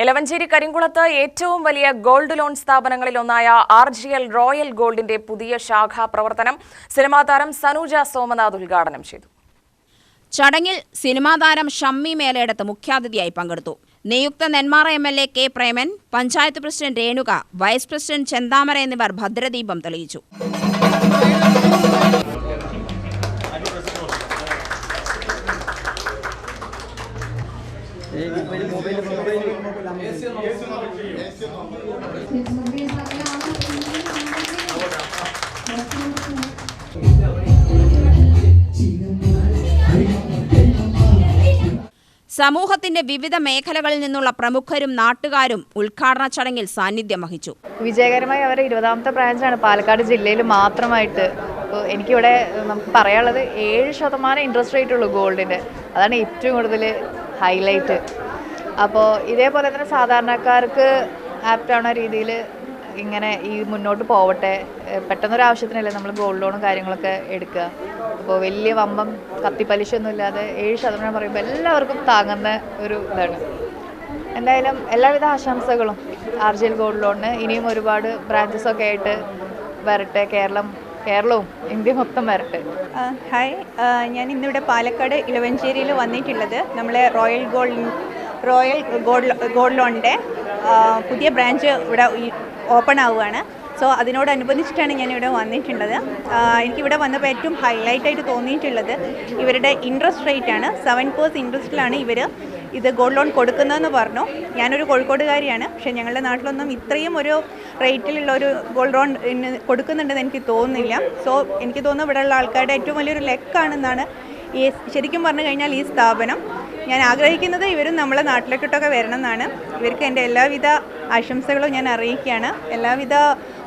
എലവഞ്ചേരി കരിങ്കുളത്ത് ഏറ്റവും വലിയ gold loan സ്ഥാപനങ്ങളിലൊന്നായ RGL royal ഗോൾഡിന്റെ പുതിയ ശാഖാ പ്രവർത്തനം സിനിമാ താരം സനൂജ സോമനാഥ് ഉദ്ഘാടനം ചെയ്തു. ചടങ്ങിൽ സിനിമാ താരം ഷമ്മി മേലേടത്ത് മുഖ്യാതിഥിയായി പങ്കെടുത്തു. നിയുക്ത Nenmara MLA K Preman, panchayat president Renuka, vice president Chenthamara എന്നിവർ ഭദ്രദീപം തെളിയിച്ചു. സമൂഹത്തിന്റെ വിവിധ മേഖലകളിൽ നിന്നുള്ള പ്രമുഖരും നാട്ടുകാരും ഉദ്ഘാടന ചടങ്ങിൽ സാന്നിധ്യം വഹിച്ചു. വിജയകരമായി അവരുടെ 20ാമത്തെ ബ്രാഞ്ചാണ് പാലക്കാട് ജില്ലയിൽ മാത്രമായിട്ട്. അപ്പോൾ എനിക്കിവിടെ നമുക്ക് പറയാനുള്ളത് 7% ഇൻട്രസ്റ്റ് റേറ്റ് ഉള്ളൂ ഗോൾഡിൻ്റെ. അതാണ് ഏറ്റവും കൂടുതൽ ഹൈലൈറ്റ്. അപ്പോൾ ഇതേപോലെ തന്നെ സാധാരണക്കാർക്ക് ആപ്റ്റാവുന്ന രീതിയിൽ ഇങ്ങനെ ഈ മുന്നോട്ട് പോവട്ടെ. പെട്ടെന്നൊരാവശ്യത്തിനല്ലേ നമ്മൾ ഗോൾഡ് ലോണും കാര്യങ്ങളൊക്കെ എടുക്കുക. അപ്പോൾ വലിയ വമ്പം കത്തിപ്പലിശ ഒന്നും ഇല്ലാതെ 7% പറയുമ്പോൾ എല്ലാവർക്കും താങ്ങുന്ന ഒരു ഇതാണ്. എന്തായാലും എല്ലാവിധ ആശംസകളും RGL ഗോൾഡ് ലോണിന്. ഇനിയും ഒരുപാട് ബ്രാഞ്ചസൊക്കെ ആയിട്ട് വരട്ടെ. കേരളവും ഇന്ത്യ മൊത്തം വരട്ടെ. ഹായ്, ഞാൻ ഇന്നിവിടെ പാലക്കാട് ഇലവഞ്ചേരിയിൽ വന്നിട്ടുള്ളത് നമ്മളെ റോയൽ ഗോൾഡ് ലോണിൻ്റെ പുതിയ ബ്രാഞ്ച് ഇവിടെ ഓപ്പൺ ആവുകയാണ്. സോ അതിനോടനുബന്ധിച്ചിട്ടാണ് ഞാനിവിടെ വന്നിട്ടുള്ളത്. എനിക്കിവിടെ വന്നപ്പോൾ ഏറ്റവും ഹൈലൈറ്റായിട്ട് തോന്നിയിട്ടുള്ളത് ഇവരുടെ ഇൻട്രസ്റ്റ് റേറ്റാണ്. 7% ഇൻട്രസ്റ്റിലാണ് ഇവർ ഇത് ഗോൾഡ് ലോൺ കൊടുക്കുന്നതെന്ന് പറഞ്ഞു. ഞാനൊരു കോഴിക്കോടുകാരിയാണ്, പക്ഷേ ഞങ്ങളുടെ നാട്ടിലൊന്നും ഇത്രയും ഒരു റേറ്റിലുള്ള ഒരു ഗോൾഡ് ലോൺ കൊടുക്കുന്നുണ്ടെന്ന് എനിക്ക് തോന്നുന്നില്ല. സോ എനിക്ക് തോന്നുന്നു ഇവിടെയുള്ള ആൾക്കാരുടെ ഏറ്റവും വലിയൊരു ലെക്കാണെന്നാണ് ഈ ശരിക്കും പറഞ്ഞു കഴിഞ്ഞാൽ ഈ സ്ഥാപനം. ഞാൻ ആഗ്രഹിക്കുന്നത് ഇവരും നമ്മളെ നാട്ടിലേക്കിട്ടൊക്കെ വരണം എന്നാണ്. ഇവർക്ക് എൻ്റെ എല്ലാവിധ ആശംസകളും ഞാൻ അറിയിക്കുകയാണ്. എല്ലാവിധ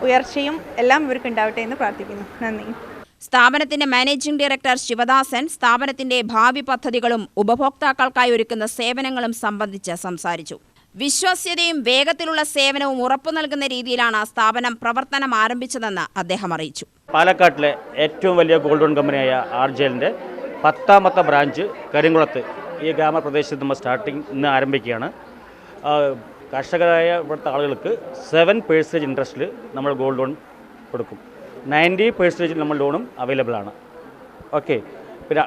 ഉയർച്ചയും എല്ലാം ഇവർക്ക് ഉണ്ടാവട്ടെ എന്ന് പ്രാർത്ഥിക്കുന്നു. നന്ദി. സ്ഥാപനത്തിന്റെ മാനേജിംഗ് ഡയറക്ടർ ശിവദാസൻ സ്ഥാപനത്തിന്റെ ഭാവി പദ്ധതികളും ഉപഭോക്താക്കൾക്കായി ഒരുക്കുന്ന സേവനങ്ങളും സംബന്ധിച്ച് സംസാരിച്ചു. വിശ്വാസ്യതയും വേഗത്തിലുള്ള സേവനവും ഉറപ്പു നൽകുന്ന രീതിയിലാണ് സ്ഥാപനം പ്രവർത്തനം ആരംഭിച്ചതെന്ന് അദ്ദേഹം അറിയിച്ചു. പാലക്കാട്ടിലെ ഏറ്റവും വലിയ ഗോൾഡ് ലോൺ കമ്പനിയായ RGLന്റെ 10ാമത്തെ ബ്രാഞ്ച് കരിങ്കുളത്ത് ഈ ഗ്രാമപ്രദേശത്ത് നമ്മൾ ഇന്ന് ആരംഭിക്കുകയാണ്. കർഷകരായ ഇവിടുത്തെ ആളുകൾക്ക് 7% ഇൻട്രസ്റ്റിൽ നമ്മൾ ഗോൾഡ് ലോൺ കൊടുക്കും. 90% നമ്മൾ ലോണും അവൈലബിൾ ആണ്. ഓക്കെ, പിന്നെ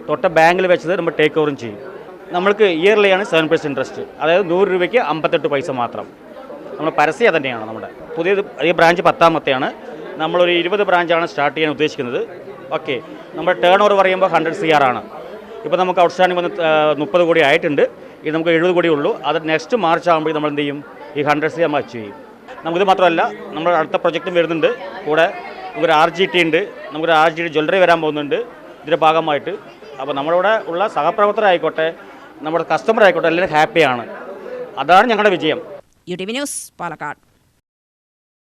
തൊട്ട ബാങ്കിൽ വെച്ചത് നമ്മൾ ടേക്ക് ഓവറും ചെയ്യും. നമ്മൾക്ക് ഇയർലിയാണ് 7% ഇൻട്രസ്റ്റ്, അതായത് 100 രൂപയ്ക്ക് 58 പൈസ മാത്രം. നമ്മൾ പരസ്യം തന്നെയാണ്. നമ്മുടെ ഈ ബ്രാഞ്ച് 10ാമത്തെയാണ്. നമ്മളൊരു 20 ബ്രാഞ്ചാണ് സ്റ്റാർട്ട് ചെയ്യാൻ ഉദ്ദേശിക്കുന്നത്. ഓക്കെ, നമ്മുടെ ടേൺ ഓവർ പറയുമ്പോൾ 100 CR ആണ്. ഇപ്പോൾ നമുക്ക് ഔട്ട്സ്റ്റാൻഡിംഗ് വന്ന് 30 കോടി ആയിട്ടുണ്ട്. ഇത് നമുക്ക് 70 കോടി ഉള്ളൂ. അത് നെക്സ്റ്റ് മാർച്ച് ആകുമ്പോൾ നമ്മൾ എന്ത് ചെയ്യും, ഈ 100 CR നമ്മൾ അച്ചീവ് ചെയ്യും. നമുക്കിത് മാത്രമല്ല, നമ്മുടെ അടുത്ത പ്രൊജക്റ്റും വരുന്നുണ്ട്. കൂടെ നമുക്കൊരു RGT ഉണ്ട്. നമുക്കൊരു RGT ജ്വല്ലറി വരാൻ പോകുന്നുണ്ട് ഇതിൻ്റെ ഭാഗമായിട്ട്. അപ്പോൾ നമ്മളിവിടെ ഉള്ള സഹപ്രവർത്തകരായിക്കോട്ടെ, നമ്മുടെ കസ്റ്റമർ ആയിക്കോട്ടെ, എല്ലാവരും ഹാപ്പിയാണ്. അതാണ് ഞങ്ങളുടെ വിജയം. UTV news, Palakkad.